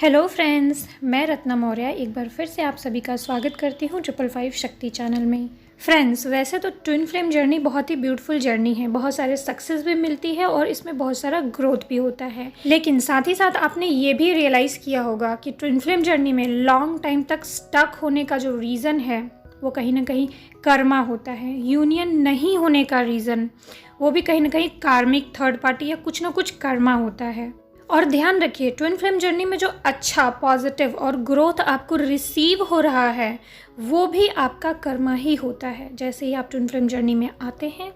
Hello friends, मैं रत्ना मौर्य एक बार फिर से आप सभी का स्वागत करती हूँ 555 शक्ति चैनल में। फ्रेंड्स, वैसे तो ट्विन फ्लेम जर्नी बहुत ही ब्यूटीफुल जर्नी है, बहुत सारे सक्सेस भी मिलती है और इसमें बहुत सारा ग्रोथ भी होता है। लेकिन साथ ही साथ आपने ये भी रियलाइज़ किया होगा कि ट्विन फ्लेम जर्नी में लॉन्ग टाइम तक स्टक होने का जो रीज़न है वो कहीं ना कहीं कर्मा होता है। यूनियन नहीं होने का रीज़न वो भी कहीं ना कहीं कार्मिक, थर्ड पार्टी या कुछ ना कुछ कर्मा होता है। और ध्यान रखिए, ट्विन फ्लेम जर्नी में जो अच्छा, पॉजिटिव और ग्रोथ आपको रिसीव हो रहा है वो भी आपका कर्मा ही होता है। जैसे ही आप ट्विन फ्लेम जर्नी में आते हैं,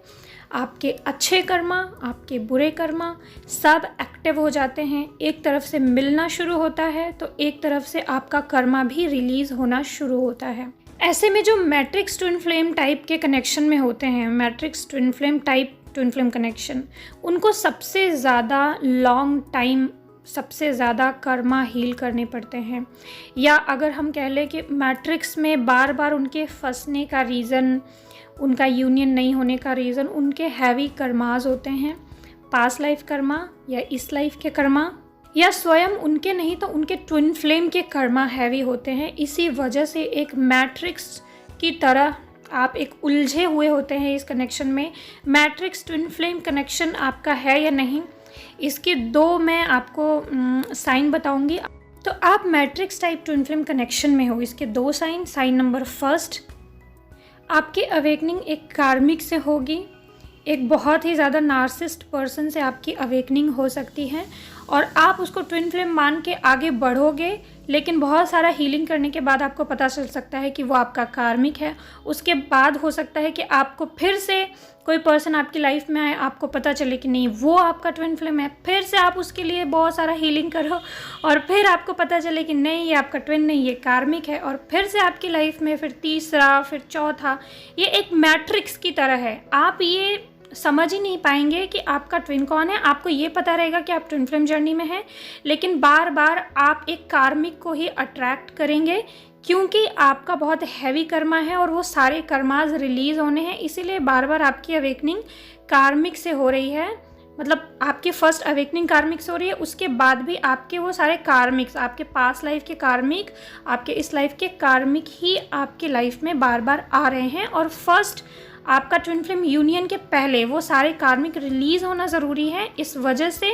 आपके अच्छे कर्मा, आपके बुरे कर्मा सब एक्टिव हो जाते हैं। एक तरफ से मिलना शुरू होता है तो एक तरफ से आपका कर्मा भी रिलीज होना शुरू होता है। ऐसे में जो मैट्रिक्स ट्विन फ्लेम टाइप के कनेक्शन में होते हैं, matrix twin flame type twin flame connection, उनको सबसे ज़्यादा लॉन्ग टाइम, सबसे ज़्यादा कर्मा हील करने पड़ते हैं। या अगर हम कह लें कि मैट्रिक्स में बार बार उनके फंसने का रीज़न, उनका यूनियन नहीं होने का रीज़न उनके हैवी कर्माज होते हैं। पास्ट लाइफ कर्मा या इस लाइफ के कर्मा, या स्वयं उनके नहीं तो उनके ट्विन फ्लेम के कर्मा हैवी होते हैं। इसी वजह से एक मैट्रिक्स की तरह आप एक उलझे हुए होते हैं इस कनेक्शन में। मैट्रिक्स ट्विन फ्लेम कनेक्शन आपका है या नहीं, इसके दो मैं आपको साइन बताऊंगी। तो आप matrix type twin flame connection में हो, इसके दो साइन। साइन नंबर फर्स्ट, आपकी अवेकनिंग एक कार्मिक से होगी। एक बहुत ही ज़्यादा नार्सिस्ट पर्सन से आपकी अवेकनिंग हो सकती है और आप उसको ट्विन फ्लेम मान के आगे बढ़ोगे, लेकिन बहुत सारा हीलिंग करने के बाद आपको पता चल सकता है कि वो आपका कार्मिक है। उसके बाद हो सकता है कि आपको फिर से कोई पर्सन आपकी लाइफ में आए, आपको पता चले कि नहीं वो आपका ट्विन फ्लेम है। फिर से आप उसके लिए बहुत सारा हीलिंग करो और फिर आपको पता चले कि नहीं ये आपका ट्विन नहीं, ये कार्मिक है। और फिर से आपकी लाइफ में फिर तीसरा, फिर चौथा, ये एक मैट्रिक्स की तरह है। आप ये समझ ही नहीं पाएंगे कि आपका ट्विन कौन है। आपको ये पता रहेगा कि आप ट्विन फ्लेम जर्नी में हैं, लेकिन बार बार आप एक कार्मिक को ही अट्रैक्ट करेंगे क्योंकि आपका बहुत हैवी कर्मा है और वो सारे कर्माज रिलीज होने हैं। इसीलिए बार बार आपकी अवेकनिंग कार्मिक से हो रही है। मतलब आपकी फर्स्ट अवेकनिंग कार्मिक से हो रही है, उसके बाद भी आपके वो सारे कार्मिक्स, आपके पास्ट लाइफ के कार्मिक, आपके इस लाइफ के कार्मिक ही आपकी लाइफ में बार बार आ रहे हैं। और फर्स्ट आपका ट्विन फ्लेम यूनियन के पहले वो सारे कार्मिक रिलीज होना ज़रूरी है। इस वजह से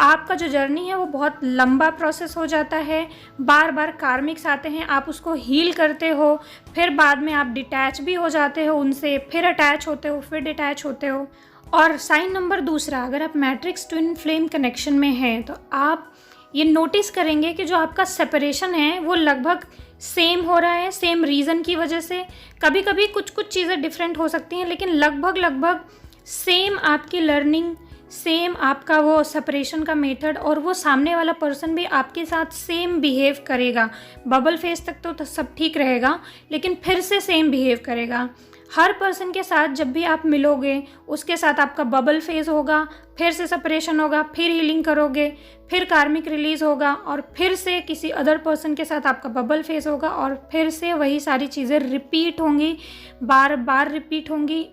आपका जो जर्नी है वो बहुत लंबा प्रोसेस हो जाता है। बार बार कार्मिक्स आते हैं, आप उसको हील करते हो, फिर बाद में आप डिटैच भी हो जाते हो उनसे, फिर अटैच होते हो, फिर डिटैच होते हो। और साइन नंबर दूसरा, अगर आप मैट्रिक्स ट्विन फ्लेम कनेक्शन में हैं तो आप ये नोटिस करेंगे कि जो आपका सेपरेशन है वो लगभग सेम हो रहा है, सेम रीज़न की वजह से। कभी कभी कुछ कुछ चीज़ें डिफरेंट हो सकती हैं, लेकिन लगभग सेम आपकी लर्निंग, सेम आपका वो सेपरेशन का मेथड, और वो सामने वाला पर्सन भी आपके साथ सेम बिहेव करेगा। बबल फेज तक तो सब ठीक रहेगा, लेकिन फिर से सेम बिहेव करेगा। हर पर्सन के साथ जब भी आप मिलोगे उसके साथ आपका बबल फेज होगा, फिर से सेपरेशन होगा, फिर हीलिंग करोगे, फिर कार्मिक रिलीज होगा और फिर से किसी अदर पर्सन के साथ आपका बबल फेज होगा और फिर से वही सारी चीज़ें रिपीट होंगी, बार बार रिपीट होंगी।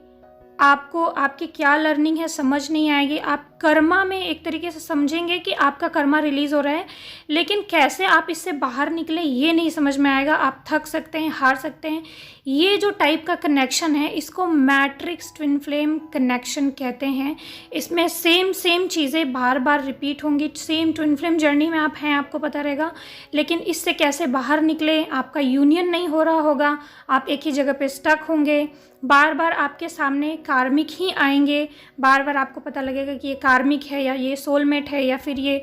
आपको आपकी क्या लर्निंग है समझ नहीं आएगी। आप कर्मा में एक तरीके से समझेंगे कि आपका कर्मा रिलीज़ हो रहा है, लेकिन कैसे आप इससे बाहर निकले ये नहीं समझ में आएगा। आप थक सकते हैं, हार सकते हैं। ये जो टाइप का कनेक्शन है इसको मैट्रिक्स ट्विन फ्लेम कनेक्शन कहते हैं। इसमें सेम चीज़ें बार बार रिपीट होंगी। सेम ट्विन फ्लेम जर्नी में आप हैं, आपको पता रहेगा, लेकिन इससे कैसे बाहर निकले, आपका यूनियन नहीं हो रहा होगा, आप एक ही जगह पे स्टक होंगे। बार बार आपके सामने कार्मिक ही आएंगे, बार बार आपको पता लगेगा कि ये कार्मिक है या ये सोलमेट है या फिर ये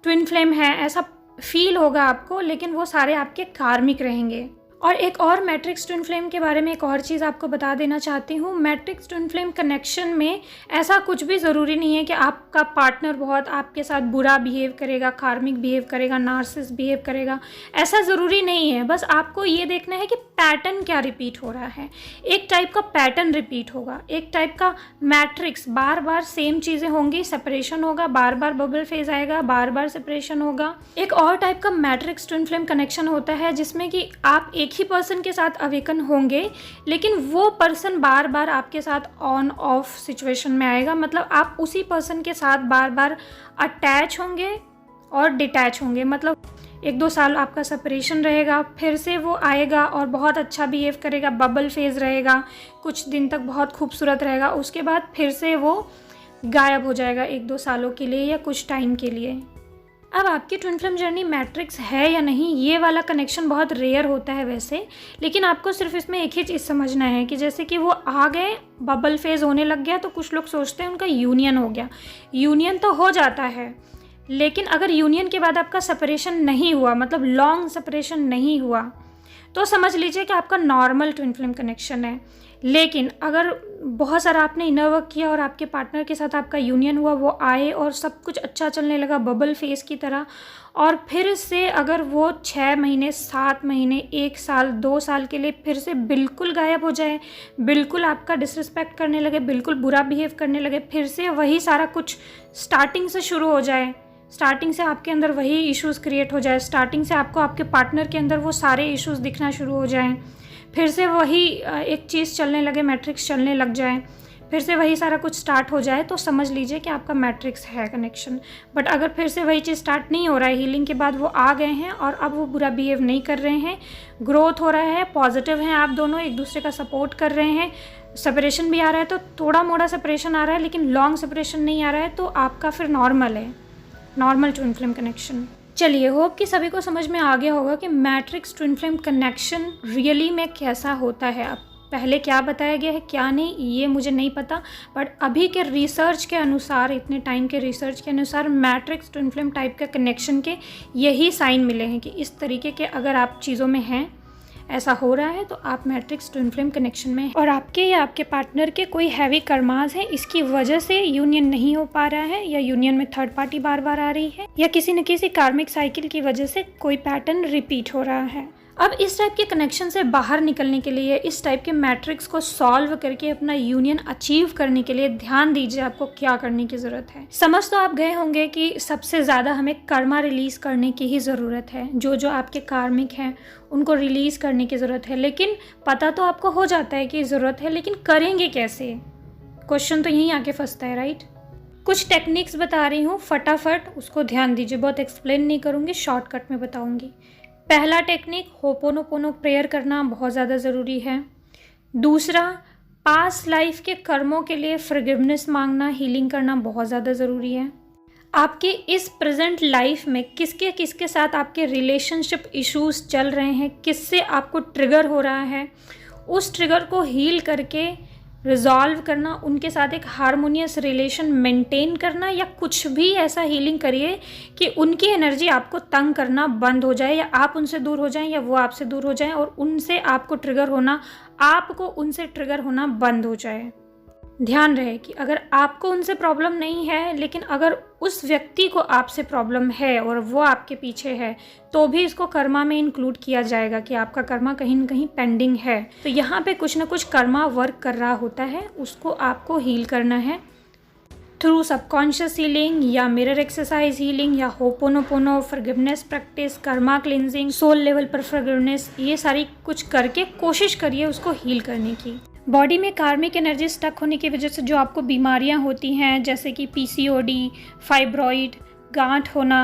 ट्विन फ्लेम है, ऐसा फील होगा आपको, लेकिन वो सारे आपके कार्मिक रहेंगे। और एक और मैट्रिक्स ट्विन फ्लेम के बारे में एक और चीज़ आपको बता देना चाहती हूँ। मैट्रिक्स ट्विन फ्लेम कनेक्शन में ऐसा कुछ भी ज़रूरी नहीं है कि आपका पार्टनर बहुत आपके साथ बुरा बिहेव करेगा, कार्मिक बिहेव करेगा, नार्सिस बिहेव करेगा, ऐसा ज़रूरी नहीं है। बस आपको ये देखना है कि पैटर्न क्या रिपीट हो रहा है। एक टाइप का पैटर्न रिपीट होगा, एक टाइप का मैट्रिक्स, बार बार सेम चीज़ें होंगी, सेपरेशन होगा, बार बार बबल फेज आएगा, बार बार सेपरेशन होगा। एक और टाइप का मैट्रिक्स ट्विन फ्लेम कनेक्शन होता है जिसमें कि आप एक ही पर्सन के साथ अवेकन होंगे, लेकिन वो पर्सन बार बार आपके साथ ऑन ऑफ सिचुएशन में आएगा। मतलब आप उसी पर्सन के साथ बार बार अटैच होंगे और डिटैच होंगे। मतलब 1-2 साल आपका सेपरेशन रहेगा, फिर से वो आएगा और बहुत अच्छा बिहेव करेगा, बबल फेज़ रहेगा, कुछ दिन तक बहुत खूबसूरत रहेगा, उसके बाद फिर से वो गायब हो जाएगा 1-2 सालों के लिए या कुछ टाइम के लिए। अब आपकी ट्विन फ्लेम जर्नी मैट्रिक्स है या नहीं, ये वाला कनेक्शन बहुत रेयर होता है वैसे, लेकिन आपको सिर्फ इसमें एक ही चीज़ समझना है कि जैसे कि वो आ गए, बबल फेज़ होने लग गया, तो कुछ लोग सोचते हैं उनका यूनियन हो गया। यूनियन तो हो जाता है, लेकिन अगर यूनियन के बाद आपका सेपरेशन नहीं हुआ, मतलब लॉन्ग सेपरेशन नहीं हुआ, तो समझ लीजिए कि आपका नॉर्मल ट्विन फ्लेम कनेक्शन है। लेकिन अगर बहुत सारा आपने इनर वर्क किया और आपके पार्टनर के साथ आपका यूनियन हुआ, वो आए और सब कुछ अच्छा चलने लगा बबल फेस की तरह, और फिर से अगर वो 6 महीने, 7 महीने, 1 साल, 2 साल के लिए फिर से बिल्कुल गायब हो जाए, बिल्कुल आपका डिसरिस्पेक्ट करने लगे, बिल्कुल बुरा बिहेव करने लगे, फिर से वही सारा कुछ स्टार्टिंग से शुरू हो जाए, स्टार्टिंग से आपके अंदर वही इश्यूज़ क्रिएट हो जाए, स्टार्टिंग से आपको आपके पार्टनर के अंदर वो सारे इश्यूज़ दिखना शुरू हो जाएं, फिर से वही एक चीज़ चलने लगे, मैट्रिक्स चलने लग जाए, फिर से वही सारा कुछ स्टार्ट हो जाए, तो समझ लीजिए कि आपका मैट्रिक्स है कनेक्शन। बट अगर फिर से वही चीज़ स्टार्ट नहीं हो रहा है, हीलिंग के बाद वो आ गए हैं और अब वो बुरा बिहेव नहीं कर रहे हैं, ग्रोथ हो रहा है, पॉजिटिव हैं आप दोनों, एक दूसरे का सपोर्ट कर रहे हैं, सेपरेशन भी आ रहा है तो थोड़ा मोड़ा सेपरेशन आ रहा है, लेकिन लॉन्ग सेपरेशन नहीं आ रहा है, तो आपका फिर नॉर्मल है, नॉर्मल ट्विन फ्लेम कनेक्शन। चलिए, होप कि सभी को समझ में आ गया होगा कि matrix twin flame connection really में कैसा होता है। अब पहले क्या बताया गया है क्या नहीं, ये मुझे नहीं पता, बट अभी के रिसर्च के अनुसार, इतने टाइम के रिसर्च के अनुसार, मैट्रिक्स ट्विन फ्लेम टाइप के कनेक्शन के यही साइन मिले हैं कि इस तरीके के अगर आप चीज़ों में हैं, ऐसा हो रहा है, तो आप मैट्रिक्स ट्विन फ्लेम कनेक्शन में हैं और आपके या आपके पार्टनर के कोई हैवी कर्मास है, इसकी वजह से यूनियन नहीं हो पा रहा है, या यूनियन में थर्ड पार्टी बार बार आ रही है, या किसी न किसी कार्मिक साइकिल की वजह से कोई पैटर्न रिपीट हो रहा है। अब इस टाइप के कनेक्शन से बाहर निकलने के लिए, इस टाइप के मैट्रिक्स को सॉल्व करके अपना यूनियन अचीव करने के लिए ध्यान दीजिए आपको क्या करने की ज़रूरत है। समझ तो आप गए होंगे कि सबसे ज़्यादा हमें कर्मा रिलीज़ करने की ही ज़रूरत है, जो जो आपके कार्मिक हैं उनको रिलीज़ करने की ज़रूरत है, लेकिन पता तो आपको हो जाता है कि ज़रूरत है, लेकिन करेंगे कैसे? क्वेश्चन तो यहीं आके फंसता है, राइट? कुछ टेक्निक्स बता रही हूँ, फटाफट उसको ध्यान दीजिए, बहुत एक्सप्लेन नहीं करूँगी, शॉर्टकट में बताऊँगी। पहला टेक्निक, होपोनोपोनो प्रेयर करना बहुत ज़्यादा ज़रूरी है। दूसरा, पास्ट लाइफ के कर्मों के लिए फॉरगिवनेस मांगना, हीलिंग करना बहुत ज़्यादा ज़रूरी है। आपकी इस प्रेजेंट लाइफ में किसके किसके साथ आपके रिलेशनशिप इश्यूज चल रहे हैं, किससे आपको ट्रिगर हो रहा है, उस ट्रिगर को हील करके रिजॉल्व करना, उनके साथ एक हारमोनियस रिलेशन मेंटेन करना, या कुछ भी ऐसा हीलिंग करिए कि उनकी एनर्जी आपको तंग करना बंद हो जाए, या आप उनसे दूर हो जाएं या वो आपसे दूर हो जाएं, और उनसे आपको ट्रिगर होना, आपको उनसे ट्रिगर होना बंद हो जाए। ध्यान रहे कि अगर आपको उनसे प्रॉब्लम नहीं है, लेकिन अगर उस व्यक्ति को आपसे प्रॉब्लम है और वो आपके पीछे है, तो भी इसको कर्मा में इंक्लूड किया जाएगा कि आपका कर्मा कहीं न कहीं पेंडिंग है। तो यहाँ पे कुछ ना कुछ कर्मा वर्क कर रहा होता है, उसको आपको हील करना है थ्रू सबकॉन्शियस हीलिंग, या मिरर एक्सरसाइज हीलिंग, या ho'oponopono, forgiveness practice, karma cleansing, soul level पर फॉरगिवनेस, ये सारी कुछ करके कोशिश करिए उसको हील करने की। बॉडी में कार्मिक एनर्जी स्टक होने की वजह से जो आपको बीमारियां होती हैं, जैसे कि पीसीओडी, फाइब्रॉइड, गांठ होना,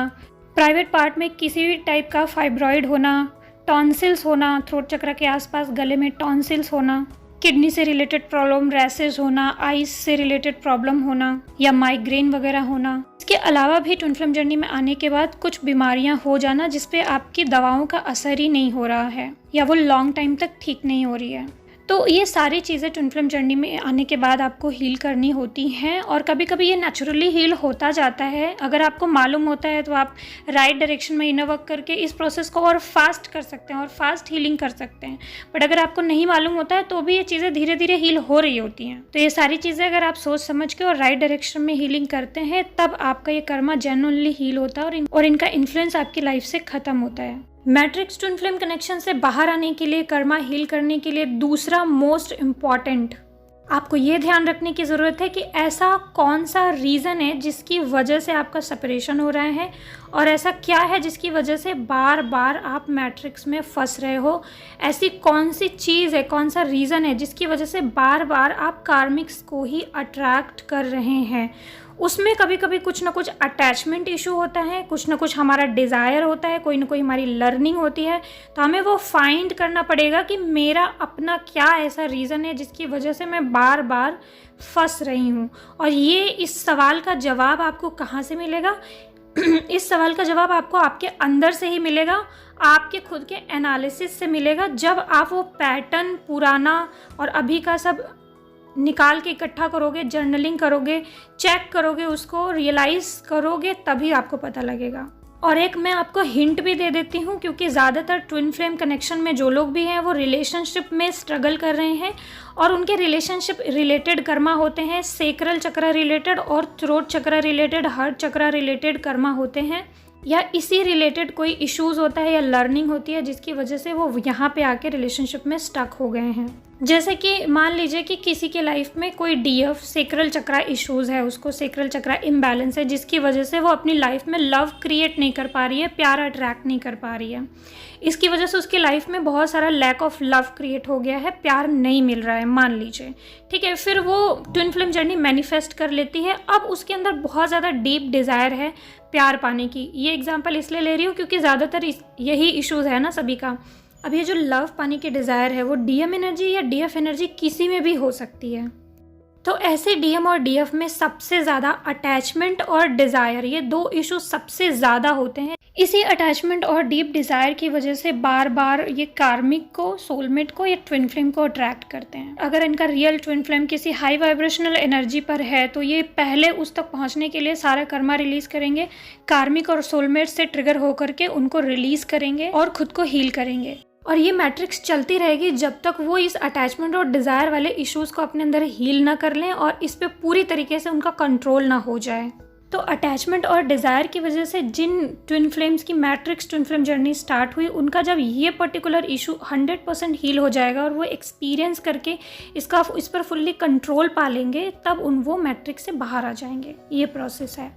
प्राइवेट पार्ट में किसी भी टाइप का फाइब्रॉइड होना, टॉन्सिल्स होना, थ्रोट चक्र के आसपास गले में टॉन्सिल्स होना, किडनी से रिलेटेड प्रॉब्लम, रैसेज होना, आइज से रिलेटेड प्रॉब्लम होना, या माइग्रेन वगैरह होना। इसके अलावा भी ट्विन फ्लेम जर्नी में आने के बाद कुछ बीमारियां हो जाना जिसपे आपकी दवाओं का असर ही नहीं हो रहा है, या वो लॉन्ग टाइम तक ठीक नहीं हो रही है। तो ये सारी चीज़ें ट्विन फ्लेम जर्नी में आने के बाद आपको हील करनी होती हैं, और कभी कभी ये नेचुरली हील होता जाता है। अगर आपको मालूम होता है तो आप राइट डायरेक्शन में इनर वर्क करके इस प्रोसेस को और फास्ट कर सकते हैं और फास्ट हीलिंग कर सकते हैं। बट अगर आपको नहीं मालूम होता है तो भी ये चीज़ें धीरे धीरे हील हो रही होती हैं। तो ये सारी चीज़ें अगर आप सोच समझ के और राइट डायरेक्शन में हीलिंग करते हैं, तब आपका ये कर्मा जेन्युइनली हील होता है और इनका इन्फ्लुएंस आपकी लाइफ से ख़त्म होता है। मैट्रिक्स ट्विन फ्लेम कनेक्शन से बाहर आने के लिए, कर्मा हील करने के लिए, दूसरा मोस्ट इम्पॉर्टेंट आपको ये ध्यान रखने की ज़रूरत है कि ऐसा कौन सा रीज़न है जिसकी वजह से आपका सेपरेशन हो रहा है, और ऐसा क्या है जिसकी वजह से बार बार आप मैट्रिक्स में फंस रहे हो। ऐसी कौन सी चीज़ है, कौन सा रीज़न है जिसकी वजह से बार बार आप कार्मिक्स को ही अट्रैक्ट कर रहे हैं। उसमें कभी कभी कुछ ना कुछ अटैचमेंट इशू होता है, कुछ ना कुछ हमारा डिज़ायर होता है, कोई ना कोई हमारी लर्निंग होती है। तो हमें वो फाइंड करना पड़ेगा कि मेरा अपना क्या ऐसा रीज़न है जिसकी वजह से मैं बार बार फंस रही हूँ। और ये इस सवाल का जवाब आपको कहाँ से मिलेगा? इस सवाल का जवाब आपको आपके अंदर से ही मिलेगा, आपके खुद के एनालिसिस से मिलेगा। जब आप वो पैटर्न पुराना और अभी का सब निकाल के इकट्ठा करोगे, जर्नलिंग करोगे, चेक करोगे, उसको रियलाइज़ करोगे, तभी आपको पता लगेगा। और एक मैं आपको हिंट भी दे देती हूँ, क्योंकि ज़्यादातर ट्विन फ्लेम कनेक्शन में जो लोग भी हैं वो रिलेशनशिप में स्ट्रगल कर रहे हैं और उनके रिलेशनशिप रिलेटेड कर्मा होते हैं सेक्रल चक्र रिलेटेड और थ्रोट चक्र रिलेटेड, हार्ट चक्र रिलेटेड कर्मा होते हैं, या इसी रिलेटेड कोई इश्यूज़ होता है या लर्निंग होती है जिसकी वजह से वो यहाँ पे आके रिलेशनशिप में स्टक हो गए हैं। जैसे कि मान लीजिए कि किसी के लाइफ में कोई डीएफ सेक्रल चक्रा इश्यूज़ है, उसको सेक्रल चक्रा इम्बैलेंस है, जिसकी वजह से वो अपनी लाइफ में लव क्रिएट नहीं कर पा रही है, प्यार अट्रैक्ट नहीं कर पा रही है। इसकी वजह से उसकी लाइफ में बहुत सारा लैक ऑफ लव क्रिएट हो गया है, प्यार नहीं मिल रहा है मान लीजिए, ठीक है। फिर वो ट्विन फ्लेम जर्नी मैनिफेस्ट कर लेती है। अब उसके अंदर बहुत ज़्यादा डीप डिज़ायर है प्यार पाने की। ये एग्जांपल इसलिए ले रही हूँ क्योंकि ज़्यादातर यही इश्यूज़ है ना सभी का। अब ये जो लव पाने की डिज़ायर है वो डीएम एनर्जी या डीएफ एनर्जी किसी में भी हो सकती है। तो ऐसे डीएम और डीएफ में सबसे ज़्यादा अटैचमेंट और डिज़ायर, ये दो इशू सबसे ज़्यादा होते हैं। इसी अटैचमेंट और डीप डिज़ायर की वजह से बार बार ये कार्मिक को, सोलमेट को या ट्विन फ्लेम को अट्रैक्ट करते हैं। अगर इनका रियल ट्विन फ्लेम किसी हाई वाइब्रेशनल एनर्जी पर है तो ये पहले उस तक पहुंचने के लिए सारा कर्मा रिलीज़ करेंगे, कार्मिक और सोलमेट से ट्रिगर होकर के उनको रिलीज़ करेंगे और खुद को हील करेंगे। और ये मैट्रिक्स चलती रहेगी जब तक वो इस अटैचमेंट और डिज़ायर वाले इश्यूज़ को अपने अंदर हील ना कर लें और इस पे पूरी तरीके से उनका कंट्रोल ना हो जाए। तो अटैचमेंट और डिज़ायर की वजह से जिन ट्विन फ्लेम्स की matrix twin flame journey start हुई, उनका जब ये पर्टिकुलर इशू 100% हील हो जाएगा और वो एक्सपीरियंस करके इस पर फुल्ली कंट्रोल पा लेंगे, तब वो मैट्रिक्स से बाहर आ जाएंगे। ये प्रोसेस है।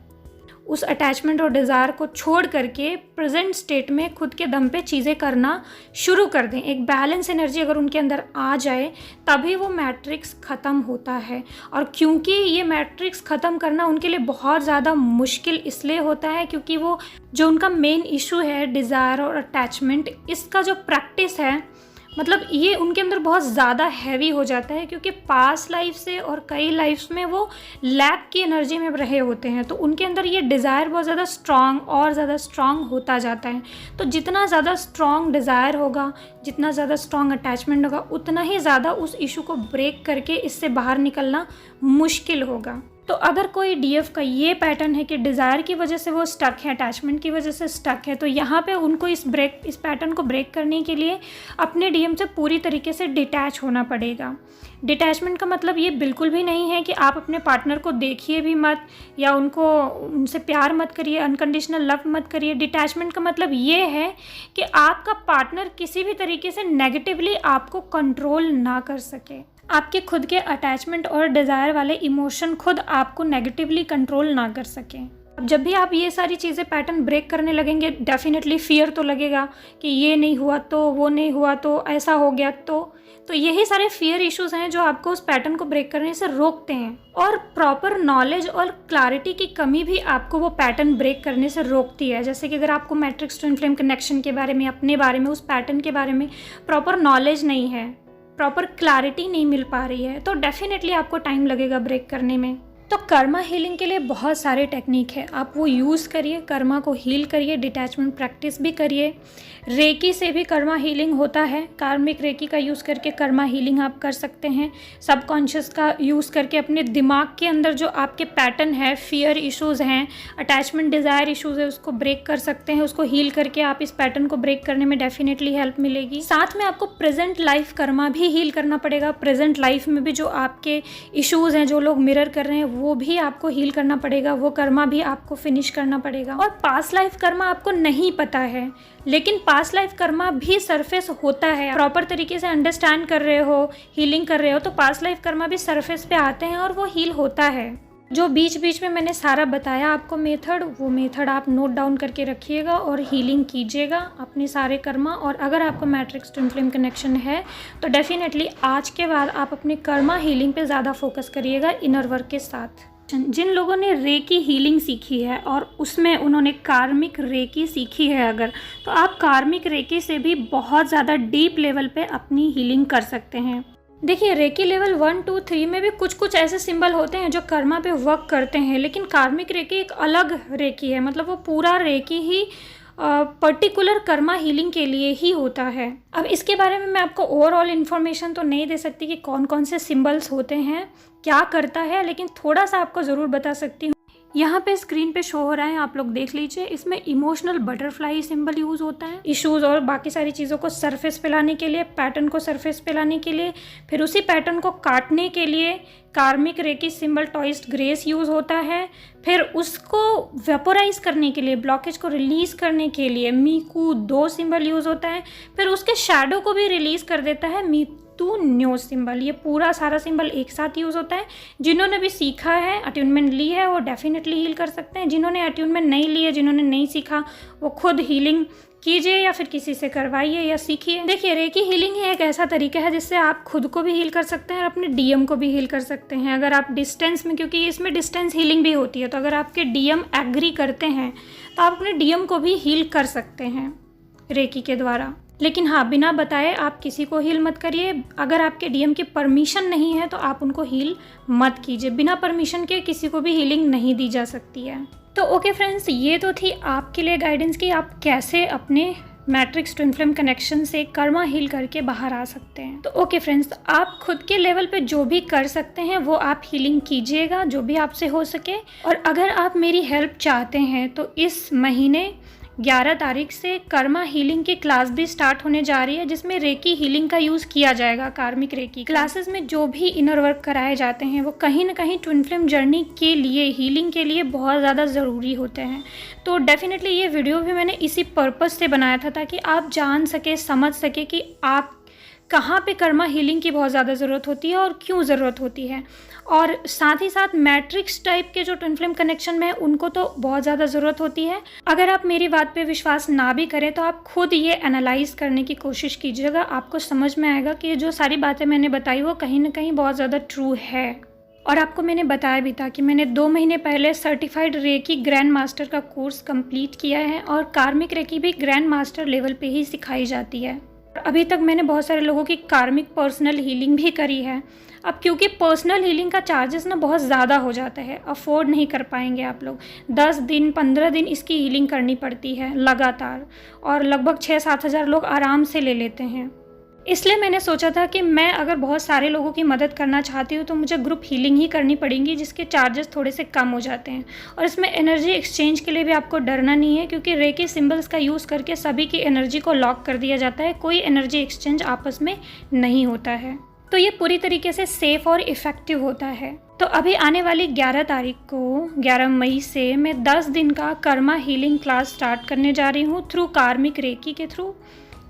उस अटैचमेंट और डिज़ायर को छोड़ करके प्रेजेंट स्टेट में खुद के दम पे चीज़ें करना शुरू कर दें। एक बैलेंस एनर्जी अगर उनके अंदर आ जाए तभी वो मैट्रिक्स ख़त्म होता है। और क्योंकि ये मैट्रिक्स ख़त्म करना उनके लिए बहुत ज़्यादा मुश्किल इसलिए होता है क्योंकि वो जो उनका मेन इशू है डिज़ायर और अटैचमेंट, इसका जो प्रैक्टिस है मतलब ये उनके अंदर बहुत ज़्यादा हैवी हो जाता है, क्योंकि पास्ट लाइफ से और कई लाइफ्स में वो लैक की एनर्जी में रहे होते हैं। तो उनके अंदर ये डिज़ायर बहुत ज़्यादा स्ट्रॉन्ग और ज़्यादा स्ट्रॉन्ग होता जाता है। तो जितना ज़्यादा स्ट्रॉन्ग डिज़ायर होगा, जितना ज़्यादा स्ट्रॉन्ग अटैचमेंट होगा, उतना ही ज़्यादा उस इशू को ब्रेक करके इससे बाहर निकलना मुश्किल होगा। तो अगर कोई डीएफ का ये पैटर्न है कि डिज़ायर की वजह से वो स्टक है, अटैचमेंट की वजह से स्टक है, तो यहाँ पे उनको इस पैटर्न को ब्रेक करने के लिए अपने डीएम से पूरी तरीके से डिटैच होना पड़ेगा। डिटैचमेंट का मतलब ये बिल्कुल भी नहीं है कि आप अपने पार्टनर को देखिए भी मत या उनसे प्यार मत करिए, अनकंडीशनल लव मत करिए। डिटैचमेंट का मतलब ये है कि आपका पार्टनर किसी भी तरीके से नेगेटिवली आपको कंट्रोल ना कर सके, आपके खुद के अटैचमेंट और डिज़ायर वाले इमोशन खुद आपको नेगेटिवली कंट्रोल ना कर सकें। अब जब भी आप ये सारी चीज़ें पैटर्न ब्रेक करने लगेंगे, डेफिनेटली फियर तो लगेगा कि ये नहीं हुआ तो, वो नहीं हुआ तो, ऐसा हो गया तो यही सारे फियर इश्यूज़ हैं जो आपको उस पैटर्न को ब्रेक करने से रोकते हैं। और प्रॉपर नॉलेज और क्लैरिटी की कमी भी आपको वो पैटर्न ब्रेक करने से रोकती है। जैसे कि अगर आपको मैट्रिक्स ट्विन फ्लेम कनेक्शन के बारे में, अपने बारे में, उस पैटर्न के बारे में प्रॉपर नॉलेज नहीं है, प्रॉपर क्लैरिटी नहीं मिल पा रही है, तो डेफिनेटली आपको टाइम लगेगा ब्रेक करने में। तो कर्मा हीलिंग के लिए बहुत सारे टेक्निक है, आप वो यूज़ करिए, कर्मा को हील करिए, डिटैचमेंट प्रैक्टिस भी करिए। रेकी से भी कर्मा हीलिंग होता है, कार्मिक रेकी का यूज़ करके कर्मा हीलिंग आप कर सकते हैं। सबकॉन्शियस का यूज़ करके अपने दिमाग के अंदर जो आपके पैटर्न है, फियर इश्यूज़ हैं, अटैचमेंट डिज़ायर इश्यूज़ है, उसको ब्रेक कर सकते हैं। उसको हील करके आप इस पैटर्न को ब्रेक करने में डेफिनेटली हेल्प मिलेगी। साथ में आपको प्रेजेंट लाइफ कर्मा भी हील करना पड़ेगा। प्रेजेंट लाइफ में भी जो आपके इश्यूज़ हैं, जो लोग मिरर कर रहे हैं, वो भी आपको हील करना पड़ेगा, वो कर्मा भी आपको फिनिश करना पड़ेगा। और पास्ट लाइफ कर्मा आपको नहीं पता है, लेकिन पास्ट लाइफ कर्मा भी सरफेस होता है। प्रॉपर तरीके से अंडरस्टैंड कर रहे हो, हीलिंग कर रहे हो, तो पास्ट लाइफ कर्मा भी सरफेस पे आते हैं और वो हील होता है। जो बीच बीच में मैंने सारा बताया आपको मेथड, वो मेथड आप नोट डाउन करके रखिएगा और हीलिंग कीजिएगा अपने सारे कर्मा। और अगर आपको मैट्रिक्स ट्विन फ्लेम कनेक्शन है तो डेफिनेटली आज के बाद आप अपने कर्मा हीलिंग पे ज़्यादा फोकस करिएगा इनर वर्क के साथ। जिन लोगों ने रेकी हीलिंग सीखी है और उसमें उन्होंने कार्मिक रेकी सीखी है अगर, तो आप कार्मिक रेकी से भी बहुत ज़्यादा डीप लेवल पे अपनी हीलिंग कर सकते हैं। देखिए, रेकी लेवल 1, 2, 3 में भी कुछ कुछ ऐसे सिंबल होते हैं जो कर्मा पे वर्क करते हैं, लेकिन कार्मिक रेकी एक अलग रेकी है। मतलब वो पूरा रेकी ही पर्टिकुलर कर्मा हीलिंग के लिए ही होता है। अब इसके बारे में मैं आपको ओवरऑल इन्फॉर्मेशन तो नहीं दे सकती कि कौन कौन से सिंबल्स होते हैं, क्या करता है, लेकिन थोड़ा सा आपको ज़रूर बता सकती हूँ। यहाँ पे स्क्रीन पे शो हो रहा है, आप लोग देख लीजिए। इसमें इमोशनल बटरफ्लाई सिंबल यूज़ होता है इश्यूज़ और बाकी सारी चीज़ों को सरफेस पे लाने के लिए, पैटर्न को सरफेस पे लाने के लिए। फिर उसी पैटर्न को काटने के लिए कार्मिक रेकी सिंबल ट्वाइस्ड ग्रेस यूज़ होता है। फिर उसको वेपोराइज करने के लिए, ब्लॉकेज को रिलीज़ करने के लिए मीकू 2 सिंबल यूज़ होता है। फिर उसके शैडो को भी रिलीज़ कर देता है मीतू न्यो सिंबल। ये पूरा सारा सिंबल एक साथ यूज़ होता है। जिन्होंने भी सीखा है, अट्यूनमेंट ली है, वो डेफिनेटली हील कर सकते हैं। जिन्होंने अट्यूनमेंट नहीं ली है, जिन्होंने नहीं सीखा, वो खुद हीलिंग कीजिए या फिर किसी से करवाइए या सीखिए। देखिए, रेकी हीलिंग ही एक ऐसा तरीका है जिससे आप खुद को भी हील कर सकते हैं और अपने डीएम को भी हील कर सकते हैं। अगर आप डिस्टेंस में, क्योंकि इसमें डिस्टेंस हीलिंग भी होती है, तो अगर आपके डीएम एग्री करते हैं तो आप अपने डीएम को भी हील कर सकते हैं रेकी के द्वारा। लेकिन हाँ, बिना बताए आप किसी को हील मत करिए। अगर आपके डीएम की परमिशन नहीं है तो आप उनको हील मत कीजिए। बिना परमिशन के किसी को भी हीलिंग नहीं दी जा सकती है। तो ओके फ्रेंड्स, ये तो थी आपके लिए गाइडेंस कि आप कैसे अपने मैट्रिक्स ट्विन फ्लेम कनेक्शन से कर्मा हील करके बाहर आ सकते हैं। तो ओके फ्रेंड्स, आप खुद के लेवल पे जो भी कर सकते हैं वो आप हीलिंग कीजिएगा, जो भी आपसे हो सके। और अगर आप मेरी हेल्प चाहते हैं तो इस महीने 11 तारीख से कर्मा हीलिंग की क्लास भी स्टार्ट होने जा रही है, जिसमें रेकी हीलिंग का यूज़ किया जाएगा। कार्मिक रेकी क्लासेस में जो भी इनर वर्क कराए जाते हैं वो कहीं ना कहीं ट्विन फ्लेम जर्नी के लिए, हीलिंग के लिए बहुत ज़्यादा ज़रूरी होते हैं। तो डेफिनेटली ये वीडियो भी मैंने इसी पर्पज़ से बनाया था, ताकि आप जान सके, समझ सके कि आप कहाँ पे कर्मा हीलिंग की बहुत ज़्यादा ज़रूरत होती है और क्यों ज़रूरत होती है। और साथ ही साथ मैट्रिक्स टाइप के जो ट्विन फ्लेम कनेक्शन में उनको तो बहुत ज़्यादा ज़रूरत होती है। अगर आप मेरी बात पे विश्वास ना भी करें तो आप खुद ये एनालाइज करने की कोशिश कीजिएगा। आपको समझ में आएगा कि जो सारी बातें मैंने बताई वो कहीं ना कहीं बहुत ज़्यादा ट्रू है। और आपको मैंने बताया भी था कि मैंने 2 महीने पहले सर्टिफाइड रेकी ग्रैंड मास्टर का कोर्स कंप्लीट किया है और कार्मिक रेकी भी ग्रैंड मास्टर लेवल पे ही सिखाई जाती है। अभी तक मैंने बहुत सारे लोगों की कार्मिक पर्सनल हीलिंग भी करी है। अब क्योंकि पर्सनल हीलिंग का चार्जेस ना बहुत ज़्यादा हो जाता है, अफोर्ड नहीं कर पाएंगे आप लोग। 10 दिन 15 दिन इसकी हीलिंग करनी पड़ती है लगातार, और लगभग 6-7 हज़ार लोग आराम से ले लेते हैं। इसलिए मैंने सोचा था कि मैं अगर बहुत सारे लोगों की मदद करना चाहती हूँ तो मुझे ग्रुप हीलिंग ही करनी पड़ेगी, जिसके चार्जेस थोड़े से कम हो जाते हैं। और इसमें एनर्जी एक्सचेंज के लिए भी आपको डरना नहीं है, क्योंकि रेकी सिंबल्स का यूज़ करके सभी की एनर्जी को लॉक कर दिया जाता है। कोई एनर्जी एक्सचेंज आपस में नहीं होता है, तो ये पूरी तरीके से सेफ़ और इफ़ेक्टिव होता है। तो अभी आने वाली 11 तारीख को, 11 मई से मैं 10 दिन का कर्मा हीलिंग क्लास स्टार्ट करने जा रही हूँ थ्रू कार्मिक रेकी के थ्रू।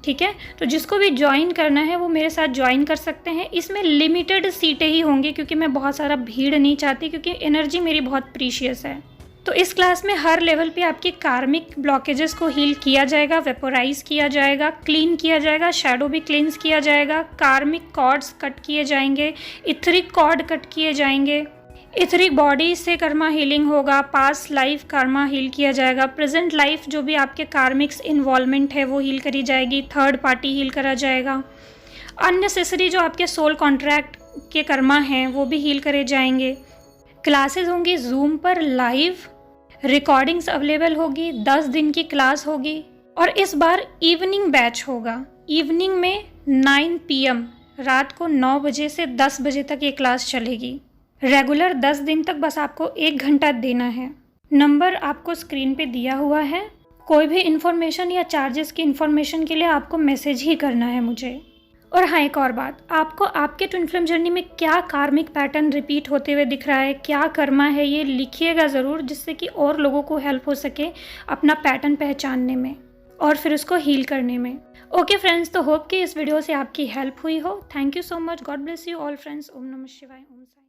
ठीक है, तो जिसको भी ज्वाइन करना है वो मेरे साथ ज्वाइन कर सकते हैं। इसमें लिमिटेड सीटें ही होंगी, क्योंकि मैं बहुत सारा भीड़ नहीं चाहती, क्योंकि एनर्जी मेरी बहुत प्रीशियस है। तो इस क्लास में हर लेवल पे आपकी कार्मिक ब्लॉकेजेस को हील किया जाएगा, वेपोराइज किया जाएगा, क्लीन किया जाएगा, शैडो भी क्लींस किया जाएगा, कार्मिक कॉर्ड्स कट किए जाएंगे, इथरिक कॉर्ड कट किए जाएंगे, इथरिक बॉडी से कर्मा हीलिंग होगा, पास्ट लाइफ कर्मा हील किया जाएगा, प्रेजेंट लाइफ जो भी आपके कार्मिक्स इन्वॉल्वमेंट है वो हील करी जाएगी, थर्ड पार्टी हील करा जाएगा, अननेसेसरी जो आपके सोल कॉन्ट्रैक्ट के कर्मा हैं वो भी हील करे जाएंगे। क्लासेस होंगी जूम पर लाइव, रिकॉर्डिंग्स अवेलेबल होगी, 10 दिन की क्लास होगी। और इस बार इवनिंग बैच होगा। इवनिंग में 9 PM, रात को 9 बजे से 10 बजे तक ये क्लास चलेगी। रेगुलर 10 दिन तक बस आपको 1 घंटा देना है। नंबर आपको स्क्रीन पे दिया हुआ है। कोई भी इन्फॉर्मेशन या चार्जेस की इन्फॉर्मेशन के लिए आपको मैसेज ही करना है मुझे। और हाँ, एक और बात, आपको आपके ट्विन फ्लेम जर्नी में क्या कार्मिक पैटर्न रिपीट होते हुए दिख रहा है, क्या कर्मा है, ये लिखिएगा ज़रूर, जिससे कि और लोगों को हेल्प हो सके अपना पैटर्न पहचानने में और फिर उसको हील करने में। ओके फ्रेंड्स, तो होप कि इस वीडियो से आपकी हेल्प हुई हो। Thank you so much. God bless you all friends. ओम नमः शिवाय। ओम साई।